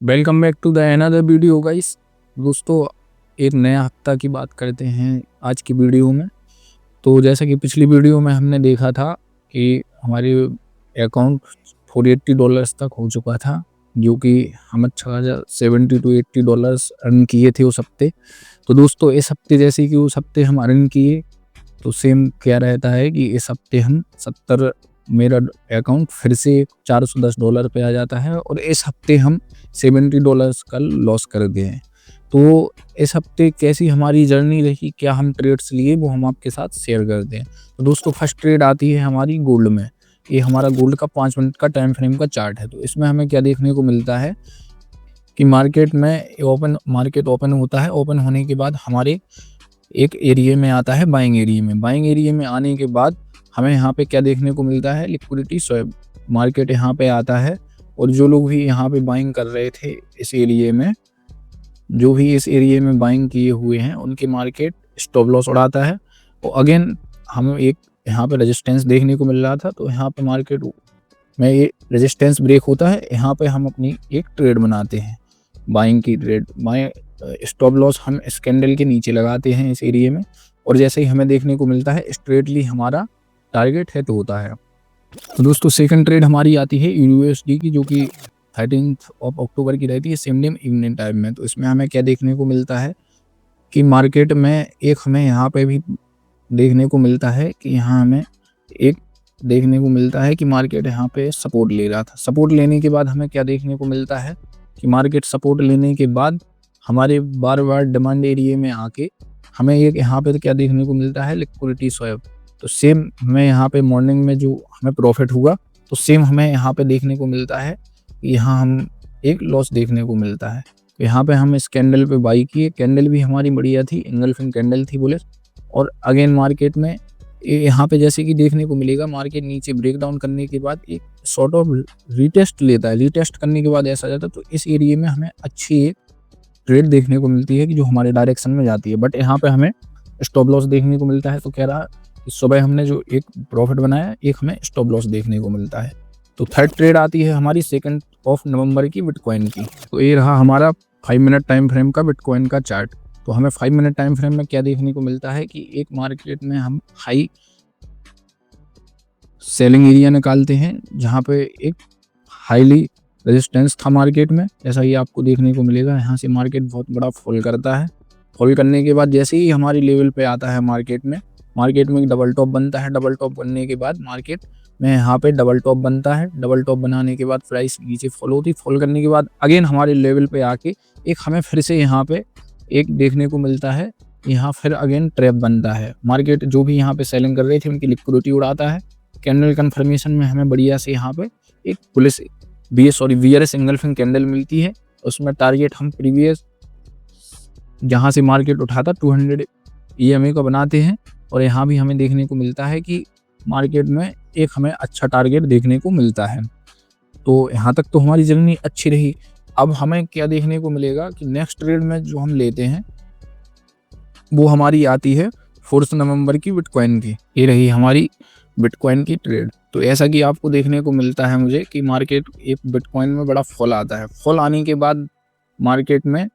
Welcome back to the another video guys. दोस्तों, एक नया हफ्ता की बात करते हैं आज की वीडियो में। तो जैसा कि पिछली वीडियो में हमने देखा था कि हमारे अकाउंट $480 तक हो चुका था, जो कि हम अच्छा खासा $70 to $80 अर्न किए थे उस हफ्ते। तो दोस्तों, इस हफ्ते जैसे कि उस हफ्ते हम अर्न किए, तो सेम क्या रहता है कि इस हफ्ते हम 70 मेरा अकाउंट फिर से $410 पे आ जाता है और इस हफ्ते हम $70 का लॉस कर गए हैं। तो इस हफ्ते कैसी हमारी जर्नी रही, क्या हम ट्रेड्स लिए, वो हम आपके साथ शेयर करते हैं। तो दोस्तों, फर्स्ट ट्रेड आती है हमारी गोल्ड में। ये हमारा गोल्ड का 5 मिनट का टाइम फ्रेम का चार्ट है। तो इसमें हमें क्या देखने को मिलता है कि मार्केट ओपन होता है। ओपन होने के बाद हमारे एक एरिया में आता है बाइंग एरिया में। बाइंग एरिया में आने के बाद हमें यहाँ पे क्या देखने को मिलता है, लिक्विडिटी स्वैप। मार्केट यहाँ पे आता है और जो लोग भी यहाँ पे बाइंग कर रहे थे इस एरिया में, जो भी इस एरिया में बाइंग किए हुए हैं, उनके मार्केट स्टॉप लॉस उड़ाता है। और अगेन हमें एक यहाँ पे रेजिस्टेंस देखने को मिल रहा था, तो यहाँ पे मार्केट में ये रेजिस्टेंस ब्रेक होता है। यहाँ पे हम अपनी एक ट्रेड बनाते हैं, बाइंग की ट्रेड। स्टॉप लॉस हम इस कैंडल के नीचे लगाते हैं इस एरिया में, और जैसे ही हमें देखने को मिलता है स्ट्रेटली हमारा टारगेट हिट होता है। तो दोस्तों, सेकंड ट्रेड हमारी आती है यूएसडी की, जो कि 13 अक्टूबर की रहती है, सेम डेम इवनिंग टाइम में। तो इसमें हमें क्या देखने को मिलता है कि मार्केट में एक हमें यहाँ पे भी देखने को मिलता है कि यहाँ हमें एक देखने को मिलता है कि मार्केट यहाँ पे सपोर्ट ले रहा था। सपोर्ट लेने के बाद हमें क्या देखने को मिलता है कि मार्केट सपोर्ट लेने के बाद हमारे बार बार डिमांड एरिया में आके हमें एक यहाँ पे क्या देखने को मिलता है, लिक्विडिटी स्वैप। तो सेम हमें यहाँ पे मॉर्निंग में जो हमें प्रॉफिट हुआ, तो सेम हमें यहाँ पे देखने को मिलता है कि यहाँ हम एक लॉस देखने को मिलता है। तो यहाँ पे हम इस कैंडल पे बाई किए। कैंडल भी हमारी बढ़िया थी, इंगल्फिंग कैंडल थी बुलिश। और अगेन मार्केट में यहाँ पे जैसे कि देखने को मिलेगा, मार्केट नीचे ब्रेक डाउन करने के बाद एक सॉर्ट ऑफ रीटेस्ट लेता है। रीटेस्ट करने के बाद ऐसा जाता है, तो इस एरिया में हमें अच्छी एक ट्रेड देखने को मिलती है कि जो हमारे डायरेक्शन में जाती है। बट यहाँ पे हमें स्टॉप लॉस देखने को मिलता है। तो कह रहा कि सुबह हमने जो एक प्रॉफिट बनाया, एक हमें स्टॉप लॉस देखने को मिलता है। तो थर्ड ट्रेड आती है हमारी 2 नवंबर की बिटकॉइन की। तो ये रहा हमारा 5 मिनट टाइम फ्रेम का बिटकॉइन का चार्ट। तो हमें 5 मिनट टाइम फ्रेम में क्या देखने को मिलता है कि एक मार्केट में हम हाई सेलिंग एरिया निकालते हैं, जहाँ पे एक हाईली रेजिस्टेंस था मार्केट में। जैसा ही आपको देखने को मिलेगा, यहाँ से मार्केट बहुत बड़ा फॉल करता है। फॉल करने के बाद जैसे ही हमारी लेवल पे आता है मार्केट में एक डबल टॉप बनता है। डबल टॉप बनने के बाद मार्केट में यहाँ पे डबल टॉप बनता है। डबल टॉप बनाने के बाद प्राइस नीचे फॉल होती। फॉल करने के बाद अगेन हमारे लेवल पे आके एक हमें फिर से यहाँ पे एक देखने को मिलता है, यहाँ फिर अगेन ट्रैप बनता है। मार्केट जो भी यहाँ पे सेलिंग कर रहे थे उनकी लिक्विडिटी उड़ाता है। कैंडल कन्फर्मेशन में हमें बढ़िया से यहाँ पे एक वीआरएस इंगल्फिंग कैंडल मिलती है। उसमें टारगेट हम प्रीवियस जहाँ से मार्केट उठा था 200 EMA को बनाते हैं, और यहाँ भी हमें देखने को मिलता है कि मार्केट में एक हमें अच्छा टारगेट देखने को मिलता है। तो यहाँ तक तो हमारी जर्नी अच्छी रही। अब हमें क्या देखने को मिलेगा कि नेक्स्ट ट्रेड में जो हम लेते हैं वो हमारी आती है 4 नवंबर की बिटकॉइन की। ये रही हमारी बिटकॉइन की ट्रेड। तो ऐसा कि आपको देखने को मिलता है मुझे कि मार्केट एक बिटकॉइन में बड़ा फॉल आता है। फॉल आने के बाद मार्केट में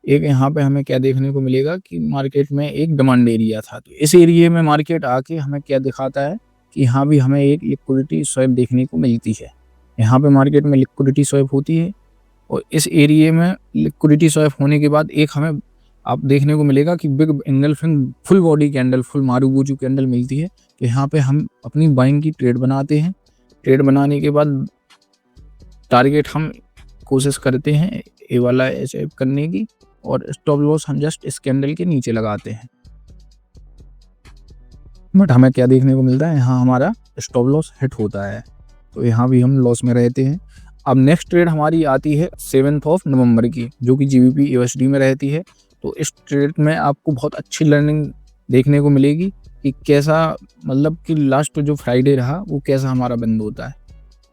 एक यहाँ पे हमें क्या देखने को मिलेगा कि मार्केट में एक डिमांड एरिया था। तो इस एरिया में मार्केट आके हमें क्या दिखाता है कि यहाँ भी हमें एक लिक्विडिटी स्वैप देखने को मिलती है। यहाँ पे मार्केट में लिक्विडिटी स्वैप होती है, और इस एरिया में लिक्विडिटी स्वैप होने के बाद एक हमें आप देखने को मिलेगा कि big engulfing full body candle, full marubozu candle मिलती है। तो यहाँ पे हम अपनी बाइंग की ट्रेड बनाते हैं। ट्रेड बनाने के बाद टारगेट हम कोशिश करते हैं ए वाला अचीव करने की, और स्टॉप लॉस हम जस्ट इस कैंडल के नीचे लगाते हैं। बट हमें क्या देखने को मिलता है, यहाँ हमारा स्टॉप लॉस हिट होता है। तो यहाँ भी हम लॉस में रहते हैं। अब नेक्स्ट ट्रेड हमारी आती है 7 नवंबर की, जो कि GBP USD में रहती है। तो इस ट्रेड में आपको बहुत अच्छी लर्निंग देखने को मिलेगी कि कैसा, मतलब कि लास्ट जो फ्राइडे रहा वो कैसा हमारा बंद होता है।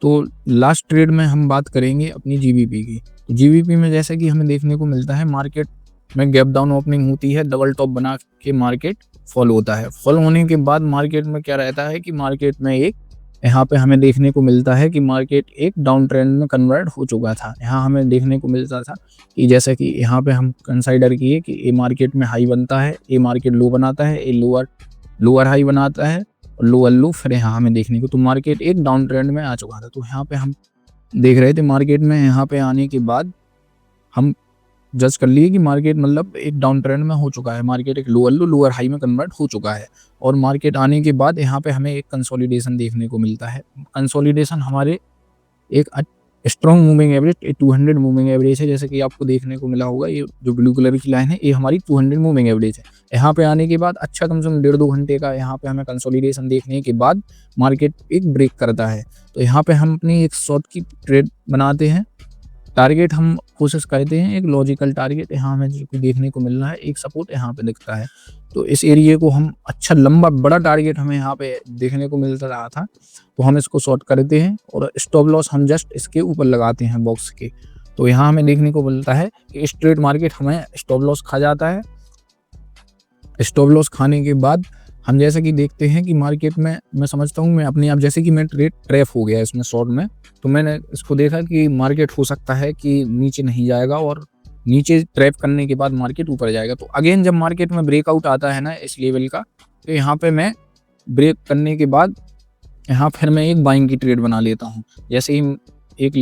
तो लास्ट ट्रेड में हम बात करेंगे अपनी GBP की। तो GBP में जैसा कि हमें देखने को मिलता है, मार्केट में गैप डाउन ओपनिंग होती है, डबल टॉप बना के मार्केट फॉल होता है। फॉल होने के बाद मार्केट में क्या रहता है कि मार्केट में एक यहाँ पे हमें देखने को मिलता है कि मार्केट एक डाउन ट्रेंड में कन्वर्ट हो चुका था। यहाँ हमें देखने को मिलता था कि जैसे कि यहाँ पे हम कंसिडर किए कि ए मार्केट में हाई बनता है, ए मार्केट लो बनाता है, ए लोअर हाई बनाता है और लोअर लो, फिर यहाँ हमें देखने को तो मार्केट एक डाउन ट्रेंड में आ चुका था। तो यहाँ पे हम देख रहे थे मार्केट में यहाँ पे आने के बाद हम जज कर लिए कि मार्केट मतलब एक डाउन ट्रेंड में हो चुका है, मार्केट एक लोअर लो लोअर हाई में कन्वर्ट हो चुका है। और मार्केट आने के बाद यहाँ पे हमें एक कंसोलिडेशन देखने को मिलता है। कंसोलिडेशन हमारे एक strong moving average 200 moving average है, जैसे कि आपको देखने को मिला होगा। ये जो ब्लू कलर की लाइन है ये हमारी 200 मूविंग एवरेज है। यहाँ पे आने के बाद अच्छा कम से कम 1.5-2 घंटे का यहाँ पे हमें कंसोलिडेशन देखने के बाद मार्केट एक ब्रेक करता है। तो यहाँ पे हम अपनी एक शॉर्ट की ट्रेड बनाते हैं। टारगेट हम कोशिश करते हैं एक लॉजिकल टारगेट, यहाँ हमें जो देखने को मिल रहा है एक सपोर्ट यहाँ पे दिखता है, तो इस एरिया को हम अच्छा लंबा बड़ा टारगेट हमें यहाँ पे देखने को मिलता रहा था, तो हम इसको शॉर्ट करते हैं और स्टॉप लॉस हम जस्ट इसके ऊपर लगाते हैं बॉक्स के। तो यहाँ हमें देखने को मिलता है कि स्ट्रेट मार्केट हमें स्टॉप लॉस खा जाता है। स्टॉप लॉस खाने के बाद हम जैसे कि देखते हैं कि मार्केट में मैं समझता हूँ मैं अपने आप जैसे कि मैं ट्रैप हो गया इसमें शॉर्ट में, तो मैंने इसको देखा कि मार्केट हो सकता है कि नीचे नहीं जाएगा और नीचे ट्रैप करने के बाद मार्केट ऊपर जाएगा। तो अगेन जब मार्केट में ब्रेकआउट आता है ना इस लेवल का, तो यहाँ पे मैं ब्रेक करने के बाद यहाँ फिर मैं एक बाइंग की ट्रेड बना लेता हूँ। जैसे ही एक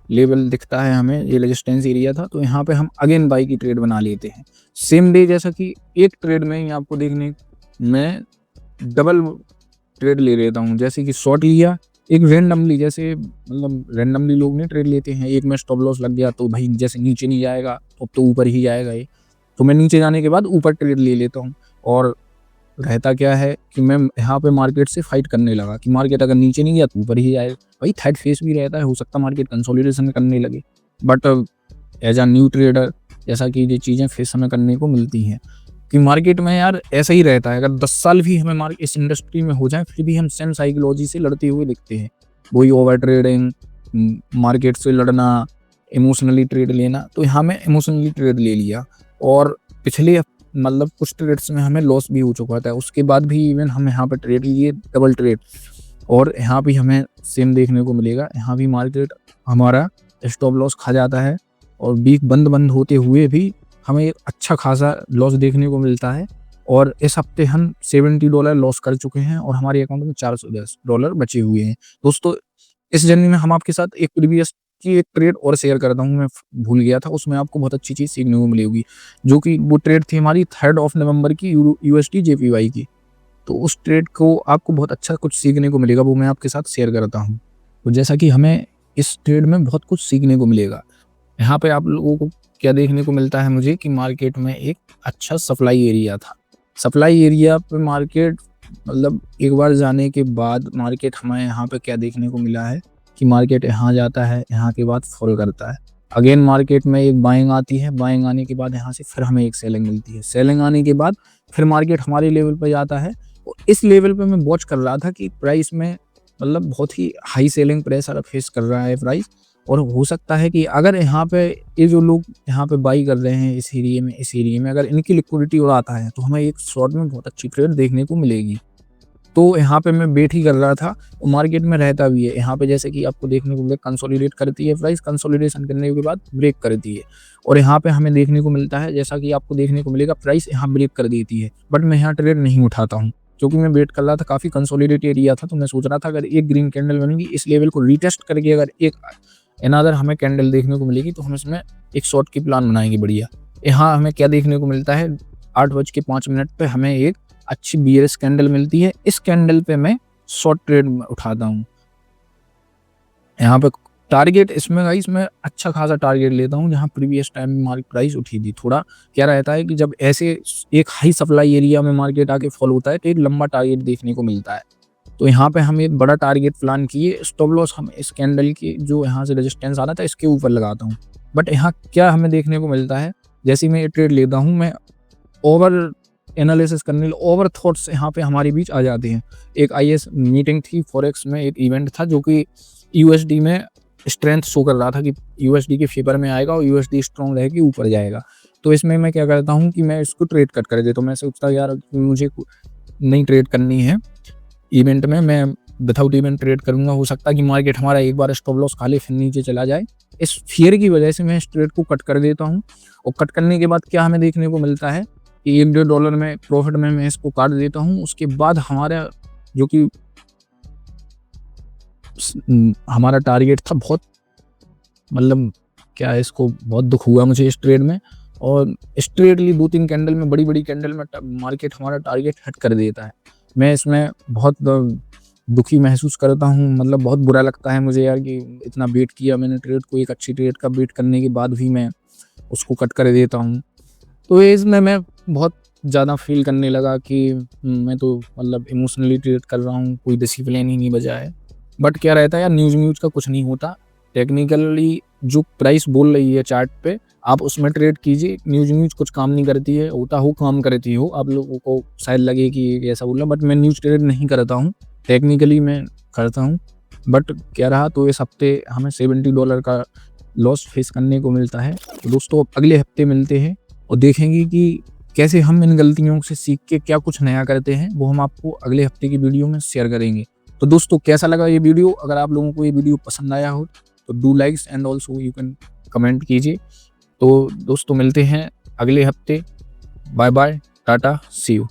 लेवल दिखता है हमें, ये रेजिस्टेंस एरिया था, तो यहाँ पे हम अगेन बाई की ट्रेड बना लेते हैं सेम डे। जैसा कि एक ट्रेड में ही आपको देखने मैं डबल ट्रेड ले लेता हूँ, जैसे कि शॉर्ट लिया एक रेंडमली, जैसे मतलब रेंडमली लोग नहीं ट्रेड लेते हैं, एक में स्टॉप लॉस लग गया तो भाई जैसे नीचे नहीं जाएगा अब तो ऊपर ही जाएगा ये, तो मैं नीचे जाने के बाद ऊपर ट्रेड ले लेता हूँ। और रहता क्या है कि मैं यहाँ पे मार्केट से फाइट करने लगा कि मार्केट अगर नीचे नहीं गया तो ऊपर ही जाएगा। भाई थर्ड फेस भी रहता है, हो सकता है मार्केट कंसोलिडेशन करने लगे, but as a new trader जैसा कि ये चीज़ें फेस हमें करने को मिलती हैं कि मार्केट में यार ऐसा ही रहता है। अगर 10 साल भी हमें मार्केट इस इंडस्ट्री में हो जाए फिर भी हम सेम साइकोलॉजी से लड़ते हुए दिखते हैं। वही ओवर ट्रेडिंग, मार्केट से लड़ना, इमोशनली ट्रेड लेना। तो यहाँ मैं इमोशनली ट्रेड ले लिया और पिछले मतलब कुछ ट्रेड्स में हमें लॉस भी हो चुका था, उसके बाद भी इवन हम यहाँ पर ट्रेड लिए डबल ट्रेड, और यहाँ भी हमें सेम देखने को मिलेगा। यहाँ भी मार्केट हमारा स्टॉप लॉस खा जाता है और वीक बंद होते हुए भी हमें एक अच्छा खासा लॉस देखने को मिलता है। और इस हफ्ते हम $70 लॉस कर चुके हैं और हमारे अकाउंट में $410 बचे हुए हैं। दोस्तों इस जर्नी में हम आपके साथ एक प्रीवियस की एक ट्रेड और शेयर करता हूँ, मैं भूल गया था, उसमें आपको बहुत अच्छी चीज़ सीखने को मिलेगी, जो कि वो ट्रेड थी हमारी 3 नवंबर की USD JPY की। तो उस ट्रेड को आपको बहुत अच्छा कुछ सीखने को मिलेगा, वो मैं आपके साथ शेयर करता हूँ। तो जैसा कि हमें इस ट्रेड में बहुत कुछ सीखने को मिलेगा। यहाँ पे आप लोगों को क्या देखने को मिलता है मुझे कि मार्केट में एक अच्छा सप्लाई एरिया था। सप्लाई एरिया पे मार्केट मतलब एक बार जाने के बाद मार्केट हमें यहाँ पे क्या देखने को मिला है कि मार्केट यहाँ जाता है, यहाँ के बाद फॉल करता है। अगेन मार्केट में एक बाइंग आती है, बाइंग आने के बाद यहाँ से फिर हमें एक सेलिंग मिलती है, सेलिंग आने के बाद फिर मार्केट हमारे लेवल पर जाता है। और इस लेवल पे मैं वॉच कर रहा था कि प्राइस में मतलब बहुत ही हाई सेलिंग प्रेशर फेस कर रहा है प्राइस, और हो सकता है कि अगर यहाँ पे ये जो लोग यहाँ पे बाई कर रहे हैं इस एरिया में अगर इनकी लिक्विडिटी उड़ाता है तो हमें एक शॉर्ट में बहुत अच्छी ट्रेड देखने को मिलेगी। तो यहाँ पे मैं वेट ही कर रहा था और मार्केट में रहता भी है। यहाँ पे जैसे कि आपको देखने को मिले कंसोलिडेट करती है प्राइस, कंसोलिडेशन करने के बाद ब्रेक करती है और यहाँ पे हमें देखने को मिलता है जैसा कि आपको देखने को मिलेगा प्राइस यहाँ ब्रेक कर देती है, बट मैं यहाँ ट्रेड नहीं उठाता हूँ क्योंकि मैं वेट कर रहा था, काफ़ी कंसोलिडेट एरिया था। तो मैं सोच रहा था अगर एक ग्रीन कैंडल बनेगी इस लेवल को रीटेस्ट करके अगर एक अनदर हमें कैंडल देखने को मिलेगी तो हम इसमें एक शॉर्ट की प्लान बनाएंगे बढ़िया। यहाँ हमें क्या देखने को मिलता है 8:05 पे हमें एक अच्छी बीयरिश कैंडल मिलती है। इस कैंडल पे मैं शॉर्ट ट्रेड उठाता हूँ। यहाँ पे टारगेट इसमें गाइस मैं अच्छा खासा टारगेट लेता हूँ, जहाँ प्रीवियस टाइम में मार्केट प्राइस उठी थी। थोड़ा क्या रहता है कि जब ऐसे एक हाई सप्लाई एरिया में मार्केट आके फॉल होता है तो एक लंबा टारगेट देखने को मिलता है। तो यहाँ पे हम एक बड़ा टारगेट प्लान किए, स्टॉप लॉस हम इस कैंडल की जो यहाँ से रेजिस्टेंस आ रहा था इसके ऊपर लगाता हूँ। बट यहाँ क्या हमें देखने को मिलता है, जैसे मैं ये ट्रेड लेता हूँ मैं ओवर एनालिसिस करने, ओवर थॉट्स यहाँ पे हमारे बीच आ जाते हैं। एक IS मीटिंग थी, फॉरेक्स में एक इवेंट था जो कि USD में स्ट्रेंथ शो कर रहा था कि USD के फेवर में आएगा और USD स्ट्रॉन्ग रहेगी ऊपर जाएगा। तो इसमें मैं क्या करता हूँ कि मैं इसको ट्रेड कट कर देता हूँ। मैं सोचता हूँ यार मुझे नहीं ट्रेड करनी है इवेंट में, मैं विदाउट इवन ट्रेड करूंगा। हो सकता है कि मार्केट हमारा एक बार स्टॉप लॉस खा ले फिर नीचे चला जाए। इस फियर की वजह से मैं इस ट्रेड को कट कर देता हूँ। और कट करने के बाद क्या हमें देखने को मिलता है कि $1-1.5 में प्रॉफिट में मैं इसको काट देता हूँ। उसके बाद हमारा जो कि हमारा टारगेट था, बहुत मतलब क्या है, इसको बहुत दुख हुआ मुझे इस ट्रेड में। और स्ट्रेटली 2-3 कैंडल में, बड़ी बड़ी कैंडल में मार्केट हमारा टारगेट हिट कर देता है। मैं इसमें बहुत दुखी महसूस करता हूँ, मतलब बहुत बुरा लगता है मुझे यार कि इतना वेट किया मैंने ट्रेड को, एक अच्छी ट्रेड का वेट करने के बाद भी मैं उसको कट कर देता हूँ। तो इसमें मैं बहुत ज़्यादा फील करने लगा कि मैं तो मतलब इमोशनली ट्रेड कर रहा हूँ, कोई डिसिप्लिन ही नहीं बचा है। बट क्या रहता है यार, न्यूज़ का कुछ नहीं होता। टेक्निकली जो प्राइस बोल रही है चार्ट पे, आप उसमें ट्रेड कीजिए। न्यूज़ कुछ काम नहीं करती है, होता हो काम करती हो। आप लोगों को शायद लगे कि ऐसा बोल रहा, बट मैं न्यूज़ ट्रेड नहीं करता हूँ, टेक्निकली मैं करता हूँ। बट क्या रहा, तो इस हफ्ते हमें $70 का लॉस फेस करने को मिलता है। तो दोस्तों अगले हफ्ते मिलते हैं और देखेंगे कि कैसे हम इन गलतियों से सीख के क्या कुछ नया करते हैं, वो हम आपको अगले हफ्ते की वीडियो में शेयर करेंगे। तो दोस्तों कैसा लगा ये वीडियो? अगर आप लोगों को ये वीडियो पसंद आया हो तो do likes and also you can comment कीजिए। तो दोस्तों मिलते हैं अगले हफ्ते। Bye bye, tata, see you.